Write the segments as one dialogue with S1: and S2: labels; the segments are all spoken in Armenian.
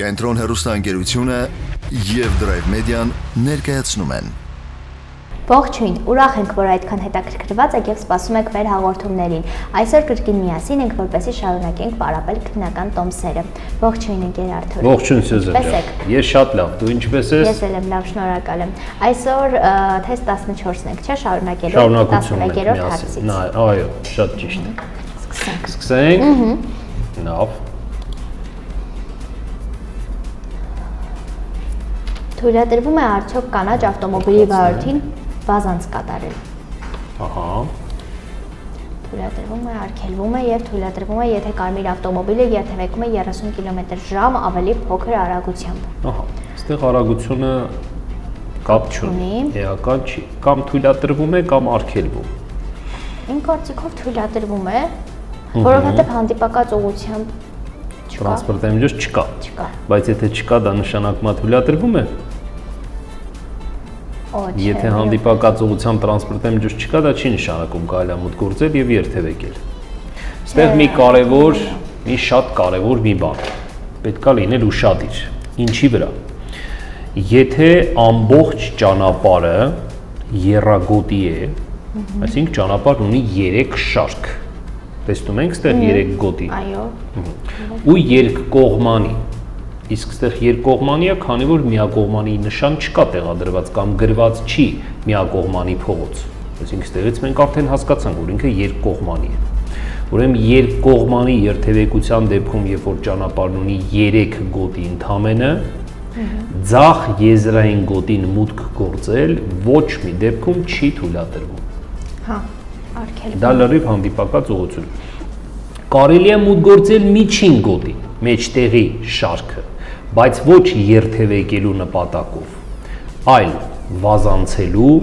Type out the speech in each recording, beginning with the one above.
S1: Կենտրոն հեռուստաընկերությունը և Drive Media-ն ներկայացնում են։
S2: Ողջույն, ուրախ ենք, որ այդքան հետաքրքրված եք և սպասում եք մեր հաղորդումներին։ Այսօր կրկին միասին ենք, որպեսզի շարունակենք պարապել քննական տոմսերը։ Ողջույն ընկեր Արթուր։
S3: Ողջույն Սյուզան։ Ես շատ լավ, դու ինչպես ես։
S2: Ես էլ եմ լավ, շնորհակալ եմ։ Այսօր թեստ 14-ն ենք, չէ՞, շարունակելու 11-րդ հարցից։
S3: Այո, շատ ճիշտ։ Սկսենք։ Լավ։
S2: Թույլատրվում է արդյոք կանաչ ավտոմոբիլի վարորդին վազանց կատարել։
S3: Ահա։
S2: Թույլատրվում է, արգելվում է եւ թույլատրվում է, եթե կարմիր ավտոմոբիլը երթևեկում է 30 կմ/ժ ավելի փոքր արագությամբ։
S3: Ահա։ Այստեղ արագությունը կապ չունի, էական չի։ Կամ թույլատրվում է, կամ արգելվում։
S2: Իմ կարծիքով թույլատրվում է, որովհետեւ հանդիպակաց ուղղությամբ
S3: տրանսպորտային միջոց չկա։
S2: Չկա։
S3: Բայց եթե չկա, դա նշանակում է թույլատրվում է։ Եթե հանդիպակաց ուղղությամբ տրանսպորտային միջոց չկա, դա չի նշանակում կարելի է մուտք գործել եւ երթևեկել։ Այստեղ մի շատ կարևոր մի բան պետքա լինել ուշադիր։ Ինչի վրա։ Եթե ամբողջ ճանապարհը եռագոտի է, այսինքն ճանապարհն ունի 3 շարք։ Տեսնում ենք այստեղ 3 գոտի։
S2: Այո։
S3: Ու երկկողմանի։ Իսկ այստեղ երկկողմանի է, քանի որ միակողմանի նշան չկա տեղադրված կամ գրված չի միակողմանի փողոց։ Այսինքն այստեղից մենք արդեն հասկացանք, որ ինքը երկկողմանի է։ Ուրեմն երկկողմանի երթևեկության դեպքում, երբ որ ճանապարհն ունի 3 գոտի ընդամենը, ձախ եզրային գոտին մուտք գործել ոչ մի դեպքում չի թույլատրվում։
S2: Հա, արգելվում։
S3: Դա լրիվ հանդիպակաց ուղղություն։ Կարելի է մուտք գործել միջին գոտի, մեջտեղի շարքը, բայց ոչ երթևեկելու նպատակով, այլ վազանցելու,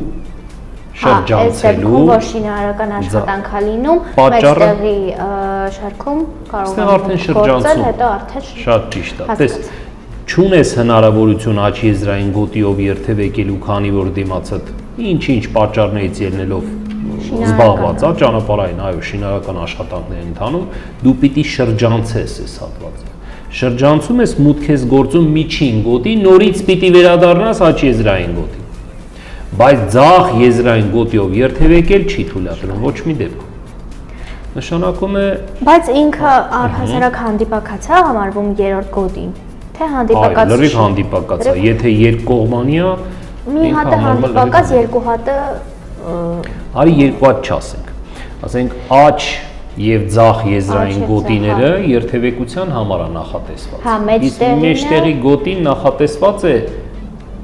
S3: շրջանցելու,
S2: որ շինարարական աշխատանք է լինում, մեջտեղի շարքում կարող
S3: է
S2: գործել, հետո արդեն
S3: շատ ճիշտ է։ Տես, չունես հնարավորություն աջ եզրային գոտիով երթևեկելու, քանի որ դիմացդ ինչ-ինչ պատճառներից ելնելով զբաղված է ճանապարհային, այո, շինարարական աշխատանքներ են ընթանում, դու պիտի շրջանցես այս հատվածը։ Շրջանցում ես, մուտք ես գործում միջին գոտի, նորից պիտի վերադառնաս աջ եզրային գոտի։ Բայց ձախ եզրային գոտիով երթևեկել չի թույլատրվում ոչ մի դեպքում։ Նշանակում է։
S2: Բայց ինքը առհասարակ հանդիպակաց է համարվում 3-րդ գոտին, թե հանդիպակաց։
S3: Այո, լրիվ հանդիպակաց է, եթե երկկողմանի է,
S2: մի հատ է հանդիպակաց, երկու հատը
S3: արի երկու հատ չասենք։ Ասենք աջ եւ ձախ եզրային գոտիները երթևեկության համար է նախատեսված։
S2: Հա,
S3: մեջտեղի գոտին նախատեսված է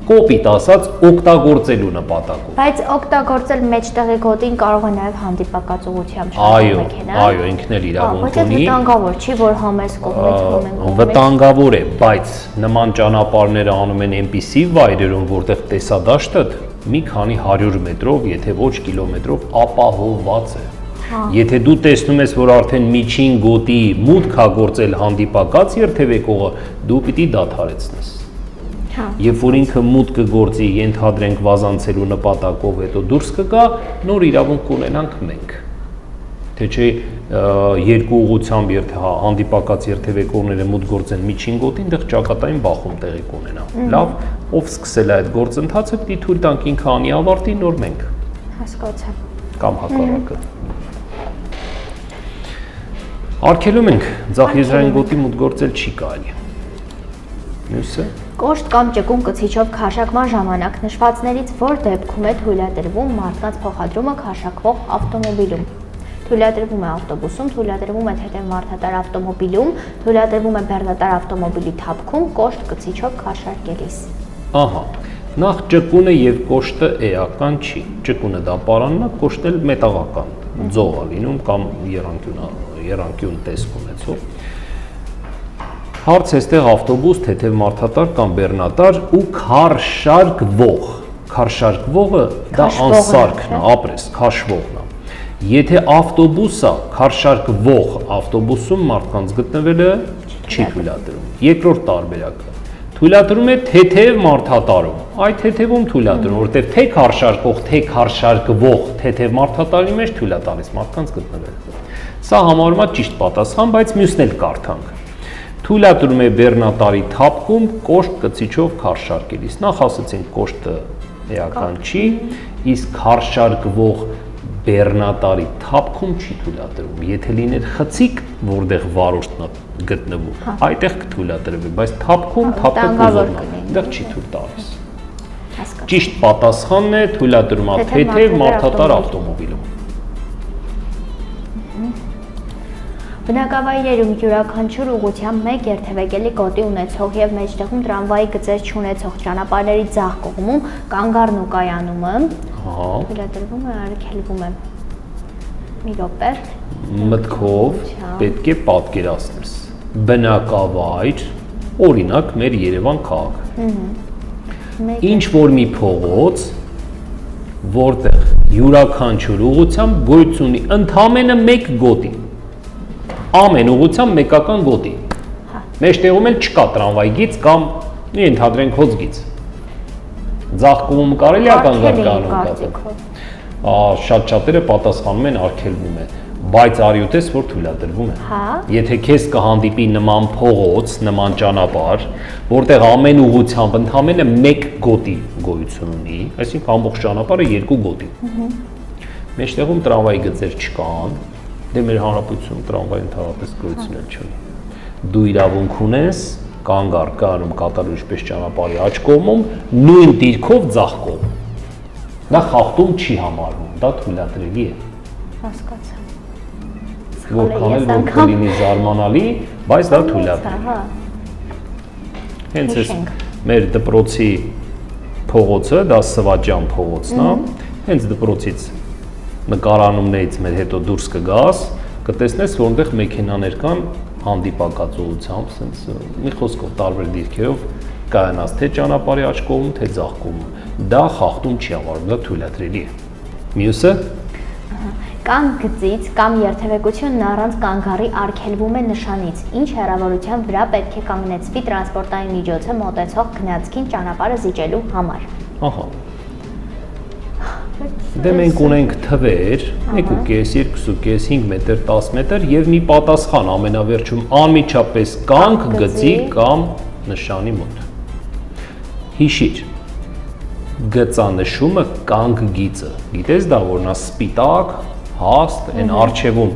S3: կոպիտ ասած օգտագործելու նպատակով։
S2: Բայց օգտագործել մեջտեղի գոտին կարող է նաեւ հանդիպակաց ուղղությամբ շարժել մեքենան։
S3: Այո, ինքն էլ իրավունք ունի։
S2: Վտանգավոր չի, որ համես կողմից կողմեն։
S3: Վտանգավոր է, բայց նման ճանապարհները անում են այնպիսի վայրերում, որտեղ տեսադաշտը մի քանի 100 մետրով, եթե ոչ կիլոմետրով ապահովված է։ Եթե դու տեսնում ես, որ արդեն միջին գոտի մուտք է գործել հանդիպակաց երթևեկողը, դու պիտի դադարեցնես։ Երբ որ ինքը մուտք կգործի, ենթադրենք վազանցելու նպատակով, հետո դուրս կգա, նոր իրավունք կունենանք մենք։ Թե չէ երկու ուղղությամբ հանդիպակաց երթևեկողները մուտք գործեն միջին գոտին, դեռ ճակատային բախում տեղի կունենա։ Լավ, ով սկսել է այդ գործընթացը, պիտի թույլ տանք ինքը անի ավարտի, նոր մենք։
S2: Հասկացա։
S3: Կամ հակառակը։ Արգելում ենք, ձախ եզրային գոտի մուտք գործել չի կարելի։ Մյուսը։
S2: Կոշտ կամ ճկուն կցիչով քարշակման ժամանակ նշվածներից որ դեպքում է թույլատրվում մարդկանց փոխադրումը քարշակվող ավտոմոբիլում։ Թույլատրվում է ավտոբուսում, թույլատրվում է թեթև մարդատար ավտոմոբիլում, թույլատրվում է բեռնատար ավտոմոբիլի թափքում կոշտ կցիչով քարշարկելիս։ Ահա։
S3: Նախ ճկունը եւ կոշտը էական չի։ Ճկունը դա պարանն է, կոշտը մետաղական, ձող է լինում կամ եռանկյուն տեսք ունեցող։ Հարց էստեղ ավտոբուս, թեթև մարդատար կամ բեռնատար ու քարշարկվող։ Քարշարկվողը դա անսարքն է, ապրես, քաշվողն է։ Եթե ավտոբուսը քարշարկվող ավտոբուսում մարդկանց գտնվելը չի թույլատրվում։ Երկրորդ տարբերակը թույլատրում է թեթև մարդատարում։ Այդ թեթևում թույլատրում, որտեղ թե քարշարկող, թե քարշարկվող թեթև մարդատարի մեջ թույլ է տալիս մարդկանց գտնվելը։ Սա համարվում է ճիշտ պատասխան, բայց մյուսն էլ կարդանք։ Թույլատրում է բեռնատարի թափքում կոշտ կծիչով քարշարկելիս։ Նախ ասացինք կոշտը էական չի, իսկ քարշարկվող բեռնատարի թափքում չի թույլատրվում։ Եթե լիներ խցիկ, որտեղ վարորդն է գտնվում, այդտեղ կթույլատրվի, բայց թափքում թափը կուզողնա, այդտեղ չի թույլ տալիս։ Ճիշտ պատասխանն է թույլատրում է թեթև մարդատար ավտոմոբիլում։
S2: Բնակավայրերում յուրաքանչյուր ուղղությամբ մեկ երթևեկելի գոտի ունեցող եւ մեջտեղում տրամվայի գծեր չունեցող ճանապարհների ձախ կողմում կանգառն ու կայանումը թույլատրվում է, արգելվում է։ Մի րոպե։
S3: Մտքով պետք է պատկերացնես բնակավայր, օրինակ մեր Երևան քաղաք։ Ինչ որ մի փողոց, որտեղ յուրաքանչյուր ուղղությամբ գոյություն ունի ընդամենը մեկ գոտի։ Ամեն ուղղությամբ մեկական գոտի։ Մեջտեղում էլ չկա տրամվայի գիծ կամ ընդհանրենք հոց գիծ։ Ձախ կողմում կարելի է կանգառ կանում։ Շատ շատերը պատասխանում են արգելվում է, բայց արյութես որ թույլատրվում է։ Եթե քեզ կհանդիպի նման փողոց, նման ճանապարհ, որտեղ ամեն ուղղությամբ ընդամենը մեկ գոտի գոյություն ունի, այսինքն ամբողջ ճանապարհը երկու գոտի։ Մեջտեղում տրամվայի գծեր չկան, դե մեր հանրապետությունում տրամվայի ընդհանրապես գոյություն չունի։ Դու իրավունք ունես կանգառ կանում կատարել ինչպես ճանապարհի աջ կողմում, նույն դիրքով ձախ կողմ։ Դա խախտում չի համարվում, դա թույլատրելի է։
S2: Հասկացա։
S3: Որքան էլ որ կլինի զարմանալի, բայց դա թույլատրելի է։ Հենց էս մեր դպրոցի փողոցը, դա Սվաճյան փողոցն է, հենց դպրոցից նկարանումներից մեր հետո դուրս կգաս, կտեսնես, որ այնտեղ մեքենաներ կան հանդիպակացությամբ, ասենց մի խոսքով տարբեր դիրքերով կայանած թե ճանապարհի աջ կողմում, թե ձախ կողմում։ Դա խախտում չի համարվում, դա թույլատրելի է։ Մյուսը
S2: Կամ գծից կամ երթևեկությունն առանց կանգառի արգելվում է նշանից, ինչ հեռավորության վրա պետք է կանգնեցվի տրանսպորտային միջոցը մոտեցող գնացքին ճանապարհը զիջելու համար։
S3: Ահա։ Դե մենք ունենք թվեր 1.5, 2.5, 5 մետր, 10 մետր եւ մի պատասխան ամենավերջում անմիջապես կանգ գծի կամ նշանի մոտ։ Հիշիր, գծանշումը կանգ գիծը։ Գիտես դա որ նա սպիտակ, հաստ, այն արջևում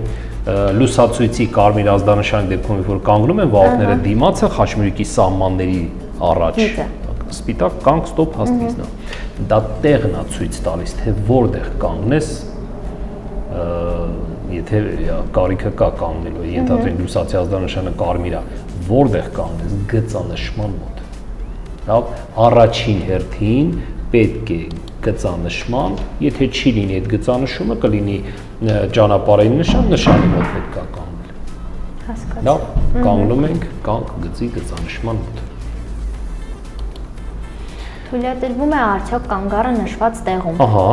S3: լուսացույցի կարմիր ազդանշանի դեպքում որ կանգնում են վարորդները դիմացը խաչմերուկի սահմանների առաջ սպիտակ կանգ ստոպ հաստ գիծն է։ Դա տեղն է ցույց տալիս, թե որտեղ կանգնես, եթե կարիքը կա կանգնելու, ենթադրենք լուսացի ազդանշանը կարմիր է, որտեղ կանգնես գծանշման մոտ։ Լավ, առաջին հերթին պետք է գծանշման, եթե չի լինի այդ գծանշումը, կլինի ճանապարհային նշան, նշանի մոտ պետք է կանգնել։
S2: Հասկացա։
S3: Լավ, կանգնում ենք կանգ գծի գծանշման մոտ։
S2: Թույլատրվում է արդյոք կանգառը նշված տեղում։
S3: Ահա։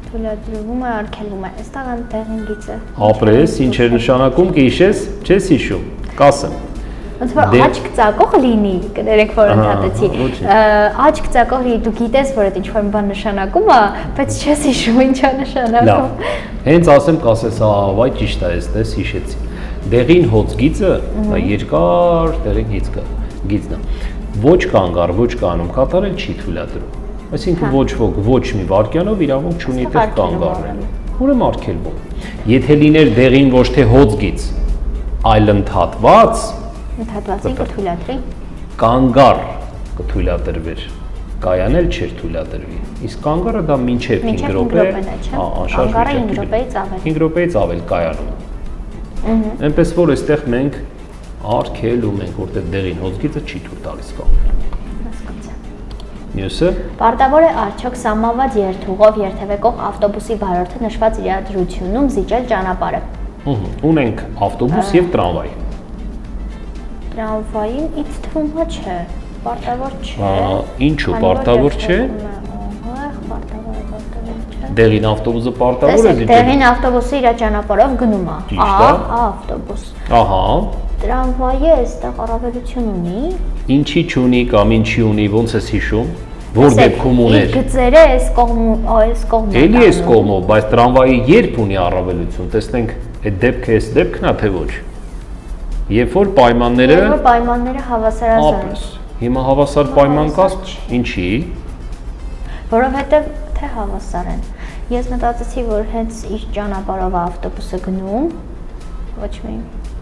S2: Թույլատրվում է, արգելվում է։ Այստեղ այն տեղին գիծը։
S3: Ապրես, ինչ էր նշանակում, կհիշես, չես հիշում։ Կասեմ։
S2: Ոնց որ աչք ծակող լինի, կներեք որ ընդհատեցի։ Աչք ծակող լինի, դու գիտես, որ այդ ինչ-որ բան նշանակում է, բայց չես հիշում ինչ է նշանակում։
S3: Հենց ասեմ, կասես, վայ ճիշտ է, այստես հիշեցի։ Դեղին հոց գիծը, դա երկար դեղին գիծն է։ Ոչ կանգառ, ոչ կանոն կատարել չի թույլատրում։ Այսինքն ոչ ոք ոչ մի վարքյանով իրավունք չունի այդտեղ կանգառել։ Ուրեմն արգելվում։ Եթե լիներ դեղին ոչ թե հոց գիծ, այլ ընդհատված,
S2: Ընդհատվածին կթույլատրի։
S3: Կանգառ կթույլատրվեր, կայանել չէր թույլատրվի։ Իսկ կանգառը դա մինչև 5 րոպե, անշարժ մինչև 5 րոպեից ավել կայանում։ Այնպես որ այստեղ մենք արգելում ենք, որտեղ դեղին հոծգիծը չի թույլ տալիս կանգնել։
S2: Հասկացա։
S3: Մյուսը
S2: Պարտավոր է արդյոք սահմանված երթուղով երթևեկող ավտոբուսի վարորդը նշված իրադրությունում զիջել ճանապարհը։
S3: Ունենք ավտոբուս եւ տրամվայ։
S2: Տրամվային ինձ թվում է չէ, պարտավոր չէ։
S3: Ինչու պարտավոր չէ։ Դեղին ավտոբուսը պարտավոր է զիջել։
S2: Դեղին ավտոբուսը իր ճանապարհով գնում է։ Ավտոբուս։
S3: Ահա։
S2: Տրամվայը այստեղ առավելություն ունի։
S3: Ինչի չունի կամ ինչի ունի, ոնց ես հիշում։ Որ դեպքում ուներ։
S2: Գծերը այս կողմում։
S3: Էլի էս կողմով, բայց տրամվայի երբ ունի առավելություն, տեսնենք այդ դեպքը էս դեպքն է թե ոչ։ Երբ որ պայմանները
S2: հավասարազոր են։
S3: Հիմա հավասար պայման կա, ինչի՞։
S2: Որովհետև թե հավասար են։ Ես մտածեցի, որ հենց իր ճանապարհով ավտոբուսը գնում, ոչ մի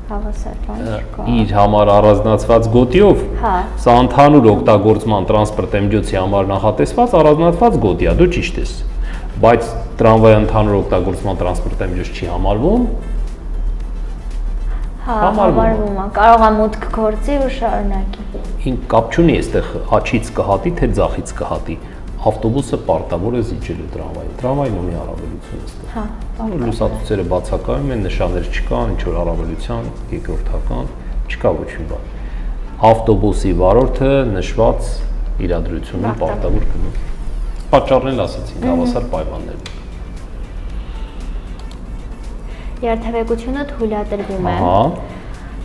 S2: հավասար բան չկա։
S3: Իր համար առանձնացված գոտիով։
S2: Հա։
S3: Սա ընդհանուր օգտագործման տրանսպորտ միջոցի համար նախատեսված առանձնացված գոտի է, դու ճիշտ ես։ Բայց տրամվայը ընդհանուր օգտագործման տրանսպորտ միջոց չի համարվում։
S2: Հա, համարվում է։ Կարող է մուտք գործի ու շարունակի։
S3: Ինչ կապ չունի այստեղ աչից կհատի, թե ձախից կհատի։ Ավտոբուսը պարտավոր է զիջելու տրամվային։ Տրամվային ունի առավելություն այստեղ։
S2: Հա։
S3: Լուսացուցերը բացակայում են, նշաններ չկան, ինչ որ առավելության, երկրորդական, չկա ոչ մի բան։ Ավտոբուսի վարորդը նշված իրադրությունում պարտավոր կլինի։ Պատճառն էլ ասացինք, հավասար պայմաններն։
S2: Երթևեկությունը թույլատրվում է։
S3: Ահա։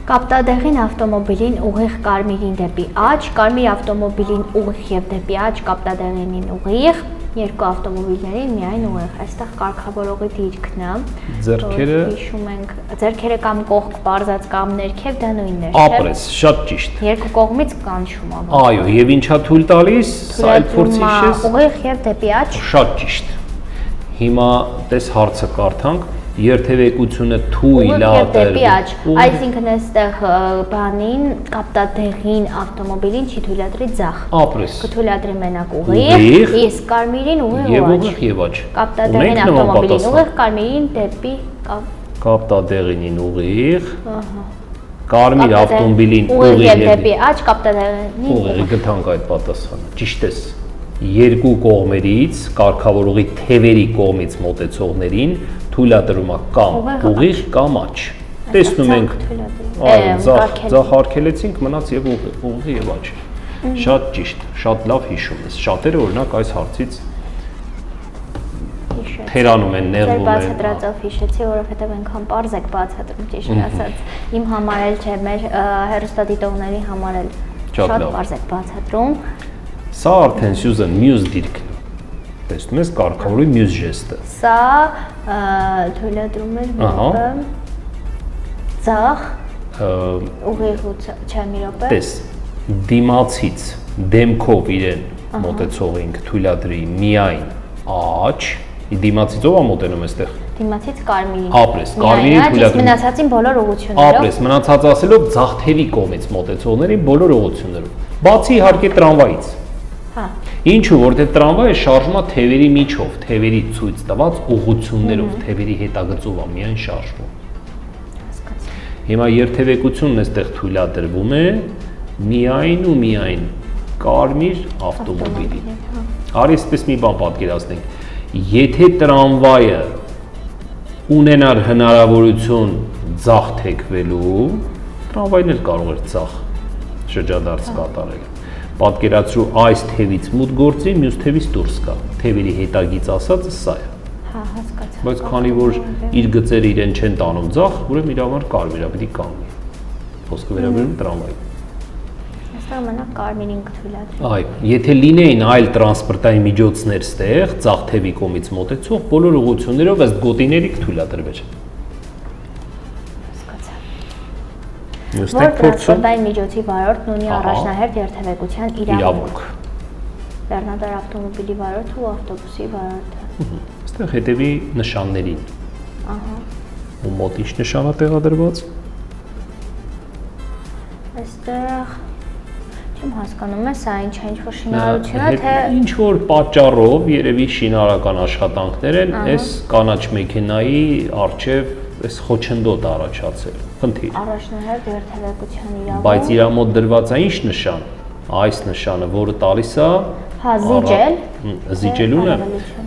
S2: Կապտադեղին ավտոմոբիլին ուղիղ կարմիրին դեպի աջ, կարմիր ավտոմոբիլին ուղիղ եւ դեպի աջ, կապտադեղինին ուղիղ, երկու ավտոմոբիլներին միայն ուղիղ։ Այստեղ կարգավորողի դիրքն է։
S3: Ձեռքերը
S2: հիշում ենք, ձեռքերը կամ կողք բարձած կամ ներքև դա նույնն է,
S3: ապրես, շատ ճիշտ։
S2: Երկու կողմից կանչում է։
S3: Այո, եւ ինչա թույլ տալիս, սա էլ փորձի հիշես։
S2: Ուղիղ եւ դեպի աջ։
S3: Շատ ճիշտ։ Հիմա տես հարցը կարդանք, երթևեկությունը թույլ է
S2: դեպի աջ, այսինքն այստեղ բանին կապտադեղին ավտոմոբիլին չի թույլատրի ձախ։
S3: Ապրես։
S2: Կթույլատրի մենակ ուղիղ, իսկ կարմիրին ուղիղ
S3: եւ ուղիղ եւ աջ։
S2: Կապտադեղին ավտոմոբիլին ուղիղ, կարմիրին դեպի
S3: կապտադեղինին ուղիղ։ Ահա։ Կարմիր ավտոմոբիլին
S2: ուղիղ եւ դեպի աջ, կապտադեղինին
S3: ուղիղ։ Գտանք այդ պատասխանը։ Ճիշտ ես։ Երկու կողմերից կարգավորողի թևերի կողմից մոտեցողներին թույլատրում է կամ ուղիղ կամ աջ։ Տեսնում ենք, ձախ արգելեցինք, մնաց եւ ուղիղ եւ աջ։ Շատ ճիշտ, շատ լավ հիշում ես։ Շատերը օրինակ այս հարցից թերանում են, նեղվում են։
S2: Բացատրածով հիշեցի, որովհետեւ այնքան པարզ եք բացատրում, ճիշտ ասած։ Իմ համար էլ չէ, մեր հեռուստադիտողների համար էլ շատ པարզ եք բացատրում։
S3: Սա արդեն Սյուզան մյուս դիրքն է։ Տեսնում ես կարգավորի մյուս ժեստը։
S2: Սա թույլատրում է որը ձախ ուղիղ չէ մի րոպե։
S3: Տես, դիմացից դեմքով իրեն մոտեցողինք թույլատրի միայն աջ, դիմացից ով է մոտենում այստեղ։
S2: Դիմացից կարմիրին։
S3: Ապրես, կարմիրին թույլատրում։
S2: Մնացածին բոլոր ուղղություններով։
S3: Ապրես, մնացած ասելով ձախ թևի կողմից մոտեցողներին բոլոր ուղղություններով։ Բացի իհարկե տրամվայից։
S2: Հա։
S3: Ինչու, որտեղ տրամվայը շարժվում է թևերի միջով, թևերի ցույց տված ուղղություններով, թևերի հետագծով է միայն շարժվում։ Հիմա երթևեկությունն այստեղ թույլատրվում է միայն ու միայն կարմիր ավտոմոբիլին։ Արի այսպես մի բան պատկերացնենք։ Եթե տրամվայը ունենար հնարավորություն ձախ թեքվելու, տրամվայն էլ կարող էր ձախ շրջադարձ կատարել։ Պատկերացրու այս թևից մուտք գործի, մյուս թևից դուրս գա։ Թևերի հետագից ասածը սա է։
S2: Հա, հասկացա։
S3: Բայց քանի որ իր գծերը իրեն չեն տանում ձախ, ուրեմն իր համար կարմիր է, պիտի կանգնի։ Խոսքը վերաբերում տրամվային։
S2: Այստեղ մենակ կարմիրին կթույլատրի։
S3: Այո, եթե լինեին այլ տրանսպորտային միջոցներ ստեղ, ձախ թևի կողմից մոտեցող, բոլոր ուղղություններով ըստ գոտիների կթույլատրվեր։
S2: Որ տրանսպորտային միջոցի վարորդն ունի առաջնահերթ երթևեկության իրավունք։ Բեռնատար ավտոմոբիլի վարորդը ու ավտոբուսի վարորդը։
S3: Այստեղ հետևի նշաններին։
S2: Ահա։
S3: Ու մոտ ինչ նշան է տեղադրված։
S2: Այստեղ չեմ հասկանում, սա ինչ-որ շինարարություն է, թե
S3: ինչ որ պատճառով երևի շինարարական աշխատանքներ են, այս կանաչ մեքենայի առջև այս խոչընդոտ առաջացել։ Խնդիր։
S2: Առաջնահերթ երթևեկության իրավունք։
S3: Բայց իր մոտ դրված է ինչ նշան։ Այս նշանը, որը տալիս է
S2: հա զիջել։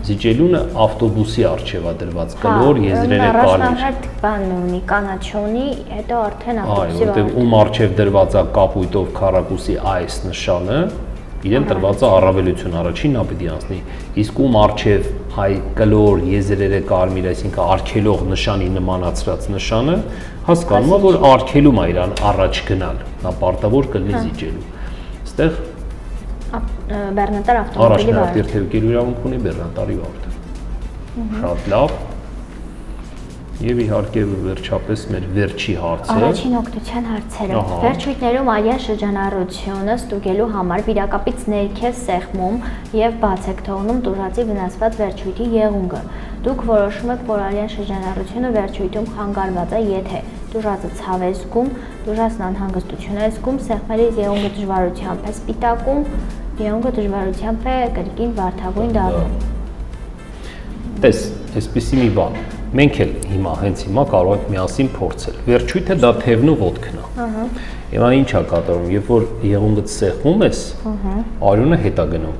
S3: Զիջելունը ավտոբուսի առջև է դրված կլոր եզրերը կարմիր։
S2: Առաջնահերթ բանն ունի, կանաչոնի, հետո արդեն ավտոբուսի
S3: որտեղ ում առջև դրված է կապույտով քառակուսի այս նշանը, իրեն տրված է առավելություն, առաջինն է պիտի անցնի, իսկ ում առջև այ կլոր եզրերը կարմիր, այսինքն արգելող նշանի նմանացրած նշանը, հասկանում է, որ արգելում է իրան առաջ գնալ, նա պարտավոր կլինի զիջելու։ Այստեղ
S2: բեռնատար ավտոմոբիլի
S3: առաջնահերթ երթևեկելու իրավունք ունի բեռնատարի վարորդը։ Շատ լավ։ Եվ իհարկե վերջապես մեր վերջի հարցը։
S2: Առաջին օգնության հարցերը։ Վերջույթներում արյան շրջանառությունը ստուգելու համար վիրակապից ներքև սեղմում եւ բաց եք թողնում տուժածի վնասված վերջույթի եղունգը։ Դուք որոշում եք, որ արյան շրջանառությունը վերջույթում խանգարված է, եթե տուժածը ցավ է զգում, տուժածն անհանգստություն է զգում, սեղմելիս եղունգը դժվարությամբ է սպիտակում, եղունգը դժվարությամբ է կրկին վարդագույն դառնում։
S3: Տես, այսպեսի մի բան։ Մենք էլ հենց հիմա կարող ենք միասին փորձել։ Վերջույթը դա թևն ու ոտքն է։ Հիմա ի՞նչ է կատարում, երբ որ եղունգը սեղմում ես, արյունը հետ է գնում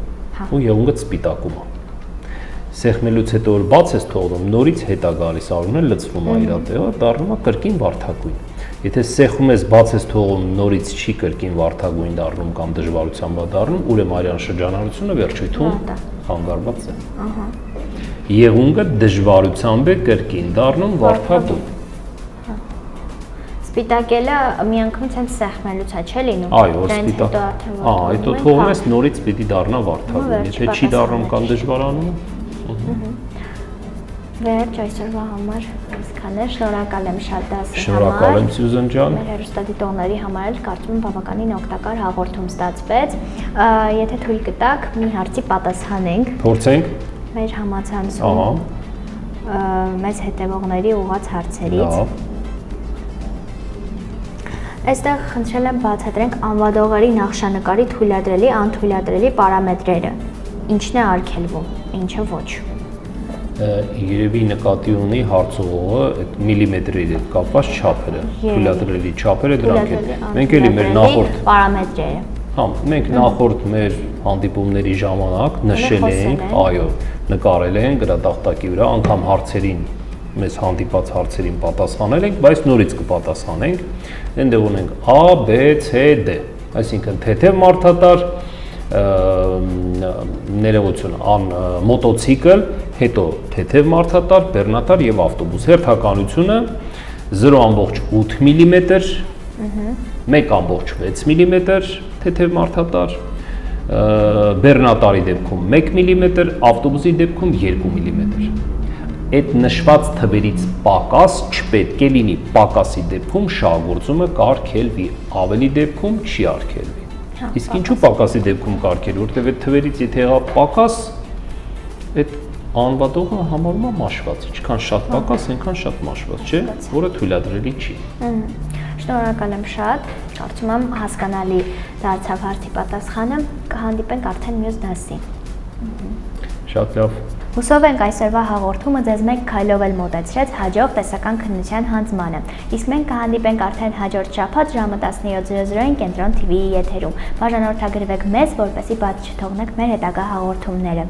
S3: ու եղունգը սպիտակում է։ Սեղմելուց հետո որ բաց ես թողնում, նորից հետ է գալիս արյունը, լցվում է իր տեղը, դառնում է կրկին վարդագույն։ Եթե սեղմում ես, բաց ես թողում, նորից չի կրկին վարդագույն դառնում կամ դժվարությամբ է դառնում, ուրեմն արյան շրջանառությունը վերջույթում խանգարված է։ Եղունգը դժվարությամբ է կրկին դառնում վարդագույն։
S2: Սպիտակելը միանգամից հենց սեղմելուց է չէ լինում։
S3: Այո, սպիտակ։ Հետո թողում ես նորից պիտի դառնա վարդագույն։ Եթե չի դառնում կամ դժվարանում։
S2: Վերջ այսօրվա համար այսքան է, շնորհակալ եմ շատ դասի համար։
S3: Շնորհակալ եմ Սյուզան ջան։
S2: Մեր հեռուստադիտողների համար էլ կարծում եմ բավականին օգտակար հաղորդում ստացվեց։ Եթե թույլ կտաք, մի հարցի պատասխանենք։
S3: Փորձենք։
S2: Մեր համացանցում մեզ հետևողների ուղղված հարցերից։ Այստեղ խնդրել եմ բացատրենք անվադողերի նախշանկարի թույլատրելի, անթույլատրելի պարամետրերը։ Ինչն է արգելվում, ինչը ոչ։
S3: Երևի նկատի ունի հարցողը այդ միլիմետրերի հետ կապված չափերը, թույլատրելի չափերը դրանք են։ Մենք էլի մեր նախորդ
S2: պարամետրերը։
S3: Հա, մենք նախորդ մեր հանդիպումների ժամանակ նշել ենք, այո, նկարել ենք գրատախտակի վրա, անգամ հարցերին մեզ հանդիպած հարցերին պատասխանել ենք, բայց նորից կպատասխանենք։ Այնտեղ ունենք A, B, C, D, այսինքն թեթև մարդատար, ներողություն, մոտոցիկլ, հետո թեթև մարդատար, բեռնատար եւ ավտոբուս։ Հերթականությունը 0.8 մմ, 1.6 մմ թեթև մարդատար, բեռնատարի դեպքում 1 մմ, ավտոբուսի դեպքում 2 մմ։ Այդ նշված թվերից պակաս չպետք է լինի, պակասի դեպքում շահագործումը կարգելվի, ավելի դեպքում չի արգելվի։ Իսկ ինչու պակասի դեպքում կարգել, որտեղ այդ թվերից եթե եղավ պակաս, այդ անվադողը համարում է մաշված, ինչքան շատ պակաս, այնքան շատ մաշված, չէ, որը թույլատրելի չի։
S2: Շնորհակալ եմ շատ, կարծում եմ հասկանալի դարձավ հարցի պատասխանը, կհանդիպենք արդեն մյուս դասին։
S3: Շատ լավ։
S2: Հուսով ենք այսօրվա հաղորդումը ձեզ մեկ քայլով էլ մոտեցրեց հաջող տեսական քննության հանձնմանը։ Իսկ մենք կհանդիպենք արդեն հաջորդ շաբաթ ժամը 17:00-ին Կենտրոն TV-ի եթերում։ Բաժանորդագրվեք մեզ, որպեսզի բաց չթողնեք մեր հետագա հաղորդումները։